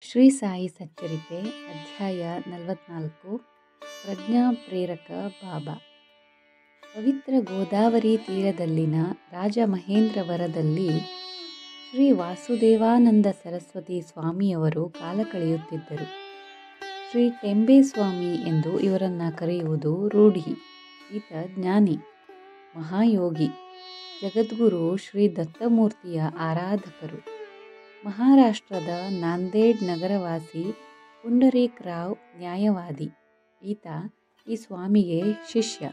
ಶ್ರೀ ಸಾಯಿ ಸಚ್ಚರಿತೆ ಅಧ್ಯಾಯ 44 ಪ್ರಜ್ಞಾ ಪ್ರೇರಕ ಬಾಬಾ. ಪವಿತ್ರ ಗೋದಾವರಿ ತೀರದಲ್ಲಿನ ರಾಜಮಹೇಂದ್ರವರದಲ್ಲಿ ಶ್ರೀ ವಾಸುದೇವಾನಂದ ಸರಸ್ವತಿ ಸ್ವಾಮಿಯವರು ಕಾಲ ಕಳೆಯುತ್ತಿದ್ದರು. ಶ್ರೀ ಟೆಂಬೆ ಸ್ವಾಮಿ ಎಂದು ಇವರನ್ನು ಕರೆಯುವುದು ರೂಢಿ. ಈತ ಜ್ಞಾನಿ, ಮಹಾಯೋಗಿ, ಜಗದ್ಗುರು ಶ್ರೀ ದತ್ತಮೂರ್ತಿಯ ಆರಾಧಕರು. ಮಹಾರಾಷ್ಟ್ರದ ನಾಂದೇಡ್ ನಗರವಾಸಿ ಪುಂಡರೀಕ್ ರಾವ್ ನ್ಯಾಯವಾದಿ. ಈತ ಈ ಸ್ವಾಮಿಗೆ ಶಿಷ್ಯ.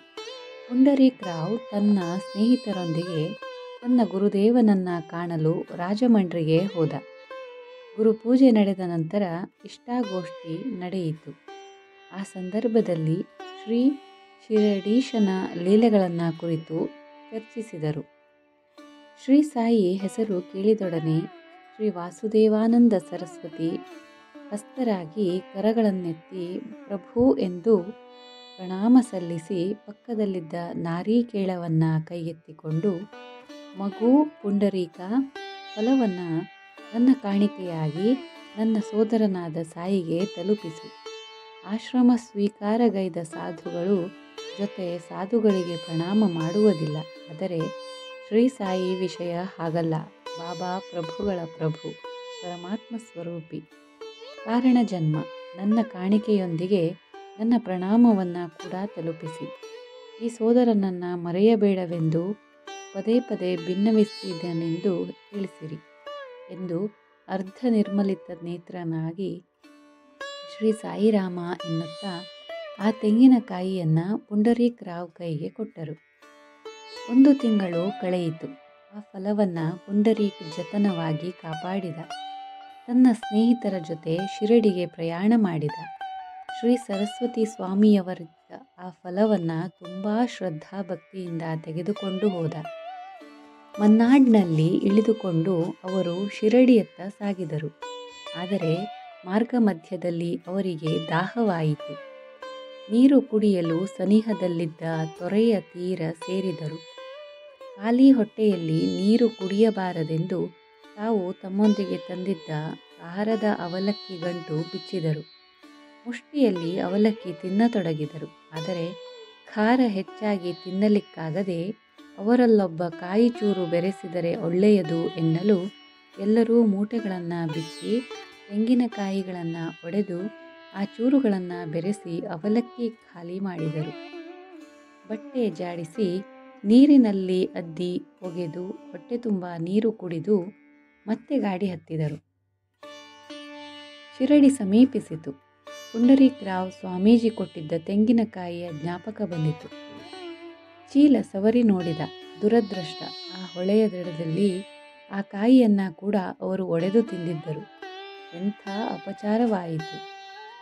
ಪುಂಡರೀಕ್ ರಾವ್ ತನ್ನ ಸ್ನೇಹಿತರೊಂದಿಗೆ ತನ್ನ ಗುರುದೇವನನ್ನು ಕಾಣಲು ರಾಜಮಂಡ್ರಿಗೆ ಹೋದ. ಗುರುಪೂಜೆ ನಡೆದ ನಂತರ ಇಷ್ಟಾಗೋಷ್ಠಿ ನಡೆಯಿತು. ಆ ಸಂದರ್ಭದಲ್ಲಿ ಶ್ರೀ ಶಿರಡೀಶನ ಲೀಲೆಗಳನ್ನು ಕುರಿತು ಚರ್ಚಿಸಿದರು. ಶ್ರೀ ಸಾಯಿ ಹೆಸರು ಕೇಳಿದೊಡನೆ ಶ್ರೀ ವಾಸುದೇವಾನಂದ ಸರಸ್ವತಿ ಹಸ್ತರಾಗಿ ಕರಗಳನ್ನೆತ್ತಿ ಪ್ರಭು ಎಂದು ಪ್ರಣಾಮ ಸಲ್ಲಿಸಿ ಪಕ್ಕದಲ್ಲಿದ್ದ ನಾರೀಕೇಳವನ್ನು ಕೈಗೆತ್ತಿಕೊಂಡು, ಮಗು ಪುಂಡರೀಕ, ಫಲವನ್ನು ನನ್ನ ಕಾಣಿಕೆಯಾಗಿ ನನ್ನ ಸೋದರನಾದ ಸಾಯಿಗೆ ತಲುಪಿಸು. ಆಶ್ರಮ ಸ್ವೀಕಾರಗೈದ ಸಾಧುಗಳು ಜೊತೆ ಸಾಧುಗಳಿಗೆ ಪ್ರಣಾಮ ಮಾಡುವುದಿಲ್ಲ. ಆದರೆ ಶ್ರೀ ಸಾಯಿ ವಿಷಯ ಹಾಗಲ್ಲ. ಬಾಬಾ ಪ್ರಭುಗಳ ಪ್ರಭು, ಪರಮಾತ್ಮ ಸ್ವರೂಪಿ. ಕಾರಣ ಜನ್ಮ. ನನ್ನ ಕಾಣಿಕೆಯೊಂದಿಗೆ ನನ್ನ ಪ್ರಣಾಮವನ್ನು ಕೂಡ ತಲುಪಿಸಿ. ಈ ಸೋದರನನ್ನು ಮರೆಯಬೇಡವೆಂದು ಪದೇ ಪದೇ ಭಿನ್ನವಿಸಿದನೆಂದು ತಿಳಿಸಿರಿ ಎಂದು ಅರ್ಧ ನಿರ್ಮಲಿತ ನೇತ್ರನಾಗಿ ಶ್ರೀ ಸಾಯಿರಾಮ ಎನ್ನುತ್ತಾ ಆ ತೆಂಗಿನಕಾಯಿಯನ್ನು ಪುಂಡರೀಕ್ ರಾವ್ ಕೈಗೆ ಕೊಟ್ಟರು. 1 ತಿಂಗಳು ಕಳೆಯಿತು. ಆ ಫಲವನ್ನು ಪುಂಡರೀಕ್ ಜತನವಾಗಿ ಕಾಪಾಡಿದ. ತನ್ನ ಸ್ನೇಹಿತರ ಜೊತೆ ಶಿರಡಿಗೆ ಪ್ರಯಾಣ ಮಾಡಿದ. ಶ್ರೀ ಸರಸ್ವತಿ ಸ್ವಾಮಿಯವರಿದ್ದ ಆ ಫಲವನ್ನು ತುಂಬ ಶ್ರದ್ಧಾಭಕ್ತಿಯಿಂದ ತೆಗೆದುಕೊಂಡು ಹೋದ. ಮನ್ನಾಡ್ನಲ್ಲಿ ಇಳಿದುಕೊಂಡು ಅವರು ಶಿರಡಿಯತ್ತ ಸಾಗಿದರು. ಆದರೆ ಮಾರ್ಗ ಮಧ್ಯದಲ್ಲಿ ಅವರಿಗೆ ದಾಹವಾಯಿತು. ನೀರು ಕುಡಿಯಲು ಸನಿಹದಲ್ಲಿದ್ದ ತೊರೆಯ ತೀರ ಸೇರಿದರು. ಖಾಲಿ ಹೊಟ್ಟೆಯಲ್ಲಿ ನೀರು ಕುಡಿಯಬಾರದೆಂದು ತಾವು ತಮ್ಮೊಂದಿಗೆ ತಂದಿದ್ದ ಖಾರದ ಅವಲಕ್ಕಿ ಗಂಟು ಬಿಚ್ಚಿದರು. ಮುಷ್ಟಿಯಲ್ಲಿ ಅವಲಕ್ಕಿ ತಿನ್ನತೊಡಗಿದರು. ಆದರೆ ಖಾರ ಹೆಚ್ಚಾಗಿ ತಿನ್ನಲಿಕ್ಕಾಗದೆ ಅವರಲ್ಲೊಬ್ಬ ಕಾಯಿ ಚೂರು ಬೆರೆಸಿದರೆ ಒಳ್ಳೆಯದು ಎನ್ನಲು ಎಲ್ಲರೂ ಮೂಟೆಗಳನ್ನು ಬಿಚ್ಚಿ ತೆಂಗಿನಕಾಯಿಗಳನ್ನು ಒಡೆದು ಆ ಚೂರುಗಳನ್ನು ಬೆರೆಸಿ ಅವಲಕ್ಕಿ ಖಾಲಿ ಮಾಡಿದರು. ಬಟ್ಟೆ ಜಾಡಿಸಿ ನೀರಿನಲ್ಲಿ ಅದ್ದಿ ಒಗೆದು ಹೊಟ್ಟೆ ತುಂಬ ನೀರು ಕುಡಿದು ಮತ್ತೆ ಗಾಡಿ ಹತ್ತಿದರು. ಶಿರಡಿ ಸಮೀಪಿಸಿತು. ಪುಂಡರೀಕ್ ರಾವ್ ಸ್ವಾಮೀಜಿ ಕೊಟ್ಟಿದ್ದ ತೆಂಗಿನಕಾಯಿಯ ಜ್ಞಾಪಕ ಬಂದಿತು. ಚೀಲ ಸವರಿ ನೋಡಿದ. ದುರದೃಷ್ಟ, ಆ ಹೊಳೆಯ ದಡದಲ್ಲಿ ಆ ಕಾಯಿಯನ್ನು ಕೂಡ ಅವರು ಒಡೆದು ತಿಂದಿದ್ದರು. ಎಂಥ ಅಪಚಾರವಾಯಿತು!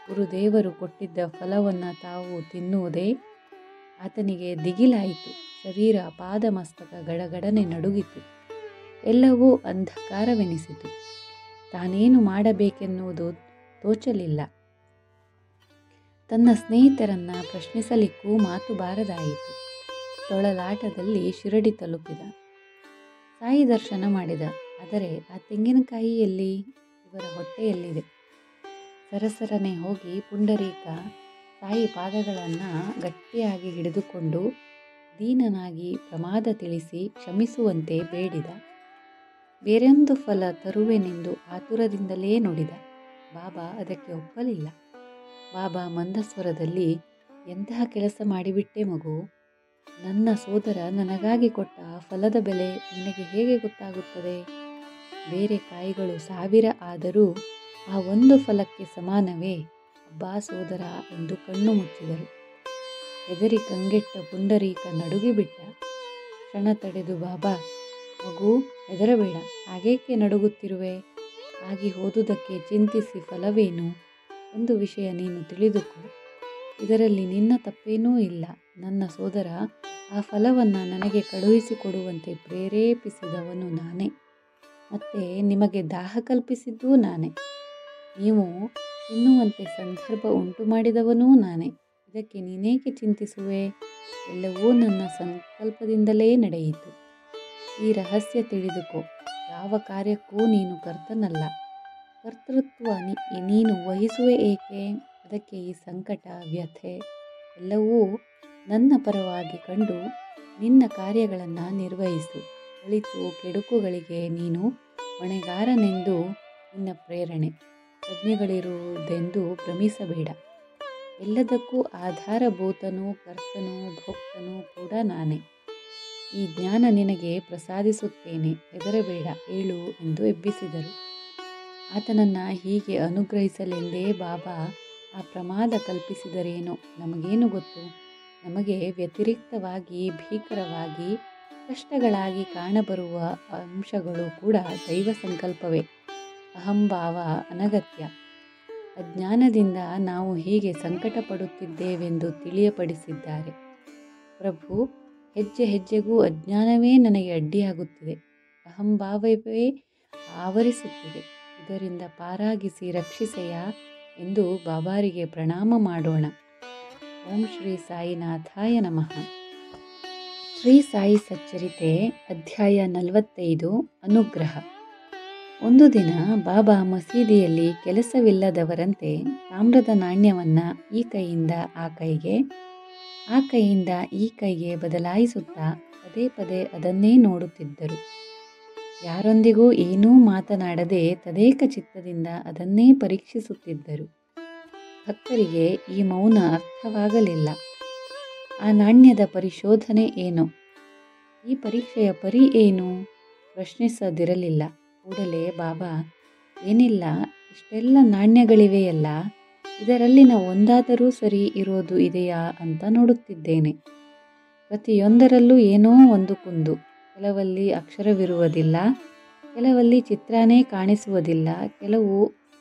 ಗುರುದೇವರು ಕೊಟ್ಟಿದ್ದ ಫಲವನ್ನು ತಾವು ತಿನ್ನುವುದೇ? ಆತನಿಗೆ ದಿಗಿಲಾಯಿತು. ಶರೀರ ಪಾದಮಸ್ತಕ ಗಡಗಡನೆ ನಡುಗಿತು. ಎಲ್ಲವೂ ಅಂಧಕಾರವೆನಿಸಿತು. ತಾನೇನು ಮಾಡಬೇಕೆನ್ನುವುದು ತೋಚಲಿಲ್ಲ. ತನ್ನ ಸ್ನೇಹಿತರನ್ನು ಪ್ರಶ್ನಿಸಲಿಕ್ಕೂ ಮಾತು ಬಾರದಾಯಿತು. ತೊಳಲಾಟದಲ್ಲಿ ಶಿರಡಿ ತಲುಪಿದ. ಸಾಯಿ ದರ್ಶನ ಮಾಡಿದ. ಆದರೆ ಆ ತೆಂಗಿನಕಾಯಿ ಎಲ್ಲಿ? ಇವರ ಹೊಟ್ಟೆಯಲ್ಲಿದೆ. ಸರಸರನೆ ಹೋಗಿ ಪುಂಡರೀಕ ಸಾಯಿ ಪಾದಗಳನ್ನು ಗಟ್ಟಿಯಾಗಿ ಹಿಡಿದುಕೊಂಡು ದೀನನಾಗಿ ಪ್ರಮಾದ ತಿಳಿಸಿ ಕ್ಷಮಿಸುವಂತೆ ಬೇಡಿದ. ಬೇರೊಂದು ಫಲ ತರುವೆನೆಂದು ಆತುರದಿಂದಲೇ ನುಡಿದ. ಬಾಬಾ ಅದಕ್ಕೆ ಒಪ್ಪಲಿಲ್ಲ. ಬಾಬಾ ಮಂದಸ್ವರದಲ್ಲಿ, ಎಂತಹ ಕೆಲಸ ಮಾಡಿಬಿಟ್ಟೆ ಮಗು. ನನ್ನ ಸೋದರ ನನಗಾಗಿ ಕೊಟ್ಟ ಆ ಫಲದ ಬೆಲೆ ನಿನಗೆ ಹೇಗೆ ಗೊತ್ತಾಗುತ್ತದೆ? ಬೇರೆ ಕಾಯಿಗಳು 1000 ಆದರೂ ಆ ಒಂದು ಫಲಕ್ಕೆ ಸಮಾನವೇ? ಅಬ್ಬಾ ಸೋದರ ಎಂದು ಕಣ್ಣು ಮುಚ್ಚಿದರು. ಹೆದರಿ ಕಂಗೆಟ್ಟ ಪುಂಡರೀಕ ನಡುಗಿಬಿಟ್ಟ. ಕ್ಷಣ ತಡೆದು ಬಾಬಾ, ಮಗು ಹೆದರಬೇಡ, ಹಾಗೇಕೆ ನಡುಗುತ್ತಿರುವೆ? ಆಗಿ ಹೋದುದಕ್ಕೆ ಚಿಂತಿಸಿ ಫಲವೇನು? ಒಂದು ವಿಷಯ ನೀನು ತಿಳಿದುಕೋ, ಇದರಲ್ಲಿ ನಿನ್ನ ತಪ್ಪೇನೂ ಇಲ್ಲ. ನನ್ನ ಸೋದರ ಆ ಫಲವನ್ನು ನನಗೆ ಕಳುಹಿಸಿಕೊಡುವಂತೆ ಪ್ರೇರೇಪಿಸಿದವನು ನಾನೇ, ಮತ್ತು ನಿಮಗೆ ದಾಹ ಕಲ್ಪಿಸಿದ್ದೂ ನಾನೇ. ನೀವು ತಿನ್ನುವಂತೆ ಸಂದರ್ಭ ಉಂಟು ಮಾಡಿದವನೂ ನಾನೇ. ಇದಕ್ಕೆ ನೀನೇಕೆ ಚಿಂತಿಸುವೆ? ಎಲ್ಲವೂ ನನ್ನ ಸಂಕಲ್ಪದಿಂದಲೇ ನಡೆಯಿತು. ಈ ರಹಸ್ಯ ತಿಳಿದುಕೋ. ಯಾವ ಕಾರ್ಯಕ್ಕೂ ನೀನು ಕರ್ತನಲ್ಲ. ಕರ್ತೃತ್ವ ನೀನು ವಹಿಸುವೆ ಏಕೆ? ಅದಕ್ಕೆ ಈ ಸಂಕಟ, ವ್ಯಥೆ ಎಲ್ಲವೂ ನನ್ನ ಪರವಾಗಿ ಕಂಡು ನಿನ್ನ ಕಾರ್ಯಗಳನ್ನು ನಿರ್ವಹಿಸು. ಒಳಿತು ಕೆಡುಕುಗಳಿಗೆ ನೀನು ಹೊಣೆಗಾರನೆಂದು ನಿನ್ನ ಪ್ರೇರಣೆ. ಪ್ರಜ್ಞೆಗಳಿರುವುದೆಂದು ಭ್ರಮಿಸಬೇಡ. ಎಲ್ಲದಕ್ಕೂ ಆಧಾರಭೂತನೂ ಕರ್ತನೂ ಭೋಕ್ತನೂ ಕೂಡ ನಾನೇ. ಈ ಜ್ಞಾನ ನಿನಗೆ ಪ್ರಸಾದಿಸುತ್ತೇನೆ, ಹೆದರಬೇಡ, ಏಳು ಎಂದು ಎಬ್ಬಿಸಿದರು. ಆತನನ್ನು ಹೀಗೆ ಅನುಗ್ರಹಿಸಲೆಂದೇ ಬಾಬಾ ಆ ಪ್ರಮಾದ ಕಲ್ಪಿಸಿದರೇನೋ ನಮಗೇನು ಗೊತ್ತು. ನಮಗೆ ವ್ಯತಿರಿಕ್ತವಾಗಿ ಭೀಕರವಾಗಿ ಕಷ್ಟಗಳಾಗಿ ಕಾಣಬರುವ ಅಂಶಗಳು ಕೂಡ ದೈವ ಸಂಕಲ್ಪವೇ. ಅಹಂಭಾವ ಅನಗತ್ಯ. ಅಜ್ಞಾನದಿಂದ ನಾವು ಹೀಗೆ ಸಂಕಟ ಪಡುತ್ತಿದ್ದೇವೆಂದು ತಿಳಿಯಪಡಿಸಿದ್ದಾರೆ ಪ್ರಭು. ಹೆಜ್ಜೆ ಹೆಜ್ಜೆಗೂ ಅಜ್ಞಾನವೇ ನನಗೆ ಅಡ್ಡಿಯಾಗುತ್ತಿದೆ, ಅಹಂಭಾವವೇ ಆವರಿಸುತ್ತಿದೆ. ಇದರಿಂದ ಪಾರಾಗಿಸಿ ರಕ್ಷಿಸೆಯ ಎಂದು ಬಾಬಾರಿಗೆ ಪ್ರಣಾಮ ಮಾಡೋಣ. ಓಂ ಶ್ರೀ ಸಾಯಿನಾಥಾಯ ನಮಃ. ಶ್ರೀ ಸಾಯಿ ಸಚ್ಚರಿತೆ ಅಧ್ಯಾಯ 45 ಅನುಗ್ರಹ. ಒಂದು ದಿನ ಬಾಬಾ ಮಸೀದಿಯಲ್ಲಿ ಕೆಲಸವಿಲ್ಲದವರಂತೆ ತಾಮ್ರದ ನಾಣ್ಯವನ್ನು ಈ ಕೈಯಿಂದ ಆ ಕೈಗೆ, ಆ ಕೈಯಿಂದ ಈ ಕೈಗೆ ಬದಲಾಯಿಸುತ್ತಾ ಪದೇ ಪದೇ ಅದನ್ನೇ ನೋಡುತ್ತಿದ್ದರು. ಯಾರೊಂದಿಗೂ ಏನೂ ಮಾತನಾಡದೆ ತದೇಕ ಚಿತ್ತದಿಂದ ಅದನ್ನೇ ಪರೀಕ್ಷಿಸುತ್ತಿದ್ದರು. ಭಕ್ತರಿಗೆ ಈ ಮೌನ ಅರ್ಥವಾಗಲಿಲ್ಲ. ಆ ನಾಣ್ಯದ ಪರಿಶೋಧನೆ ಏನು, ಈ ಪರೀಕ್ಷೆಯ ಪರಿ ಏನು ಪ್ರಶ್ನಿಸದಿರಲಿಲ್ಲ. ಕೂಡಲೇ ಬಾಬಾ, ಏನಿಲ್ಲ, ಇಷ್ಟೆಲ್ಲ ನಾಣ್ಯಗಳಿವೆಯಲ್ಲ, ಇದರಲ್ಲಿನ ಒಂದಾದರೂ ಸರಿ ಇರೋದು ಇದೆಯಾ ಅಂತ ನೋಡುತ್ತಿದ್ದೇನೆ. ಪ್ರತಿಯೊಂದರಲ್ಲೂ ಏನೋ ಒಂದು ಕುಂದು. ಕೆಲವಲ್ಲಿ ಅಕ್ಷರವಿರುವುದಿಲ್ಲ, ಕೆಲವಲ್ಲಿ ಚಿತ್ರನೇ ಕಾಣಿಸುವುದಿಲ್ಲ, ಕೆಲವು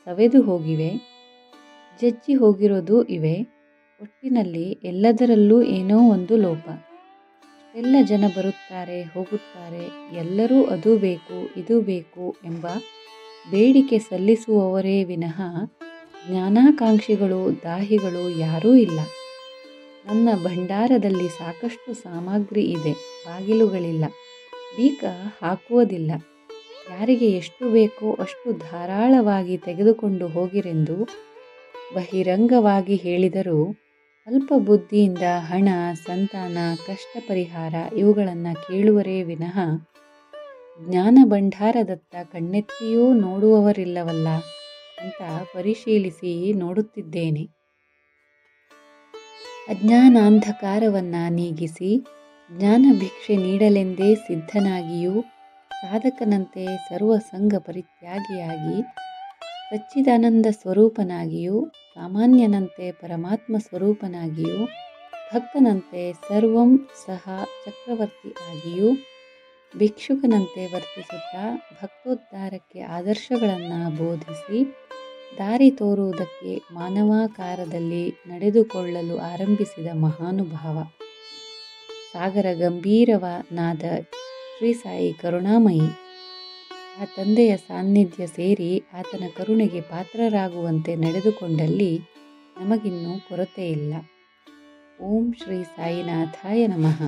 ಸವೆದು ಹೋಗಿವೆ, ಜಜ್ಜಿ ಹೋಗಿರೋದು ಇವೆ. ಒಟ್ಟಿನಲ್ಲಿ ಎಲ್ಲದರಲ್ಲೂ ಏನೋ ಒಂದು ಲೋಪ. ಎಲ್ಲ ಜನ ಬರುತ್ತಾರೆ ಹೋಗುತ್ತಾರೆ, ಎಲ್ಲರೂ ಅದು ಬೇಕು ಇದು ಬೇಕು ಎಂಬ ಬೇಡಿಕೆ ಸಲ್ಲಿಸುವವರೇ ವಿನಃ ಜ್ಞಾನಾಕಾಂಕ್ಷಿಗಳು ದಾಹಿಗಳು ಯಾರೂ ಇಲ್ಲ. ನನ್ನ ಭಂಡಾರದಲ್ಲಿ ಸಾಕಷ್ಟು ಸಾಮಗ್ರಿ ಇದೆ, ಬಾಗಿಲುಗಳಿಲ್ಲ, ಬೀಗ ಹಾಕುವುದಿಲ್ಲ. ಯಾರಿಗೆ ಎಷ್ಟು ಬೇಕೋ ಅಷ್ಟು ಧಾರಾಳವಾಗಿ ತೆಗೆದುಕೊಂಡು ಹೋಗಿರೆಂದು ಬಹಿರಂಗವಾಗಿ ಹೇಳಿದರೂ ಅಲ್ಪ ಬುದ್ಧಿಯಿಂದ ಹಣ, ಸಂತಾನ, ಕಷ್ಟ ಪರಿಹಾರ ಇವುಗಳನ್ನು ಕೇಳುವರೇ ವಿನಃ ಜ್ಞಾನ ಭಂಡಾರದತ್ತ ಕಣ್ಣೆತ್ತಿಯೂ ನೋಡುವವರಿಲ್ಲವಲ್ಲ ಅಂತ ಪರಿಶೀಲಿಸಿ ನೋಡುತ್ತಿದ್ದೇನೆ. ಅಜ್ಞಾನಾಂಧಕಾರವನ್ನು ನೀಗಿಸಿ ಜ್ಞಾನ ಭಿಕ್ಷೆ ನೀಡಲೆಂದೇ ಸಿದ್ಧನಾಗಿಯೂ ಸಾಧಕನಂತೆ ಸರ್ವಸಂಗ ಪರಿತ್ಯಾಗಿಯಾಗಿ ಸಚ್ಚಿದಾನಂದ ಸ್ವರೂಪನಾಗಿಯೂ ಸಾಮಾನ್ಯನಂತೆ ಪರಮಾತ್ಮ ಸ್ವರೂಪನಾಗಿಯೂ ಭಕ್ತನಂತೆ ಸರ್ವಂ ಸಹ ಚಕ್ರವರ್ತಿ ಆಗಿಯೂ ಭಿಕ್ಷುಕನಂತೆ ವರ್ತಿಸುತ್ತಾ ಭಕ್ತೋದ್ಧಾರಕ್ಕೆ ಆದರ್ಶಗಳನ್ನು ಬೋಧಿಸಿ ದಾರಿ ತೋರುವುದಕ್ಕೆ ಮಾನವಾಕಾರದಲ್ಲಿ ನಡೆದುಕೊಳ್ಳಲು ಆರಂಭಿಸಿದ ಮಹಾನುಭಾವ ಸಾಗರ ಗಂಭೀರವಾದ ಶ್ರೀ ಸಾಯಿ ಕರುಣಾಮಯಿ. ಆ ತಂದೆಯ ಸಾನ್ನಿಧ್ಯ ಸೇರಿ ಆತನ ಕರುಣೆಗೆ ಪಾತ್ರರಾಗುವಂತೆ ನಡೆದುಕೊಂಡಲ್ಲಿ ನಮಗಿನ್ನೂ ಕೊರತೆಯಿಲ್ಲ. ಓಂ ಶ್ರೀ ಸಾಯಿನಾಥಾಯ ನಮಃ.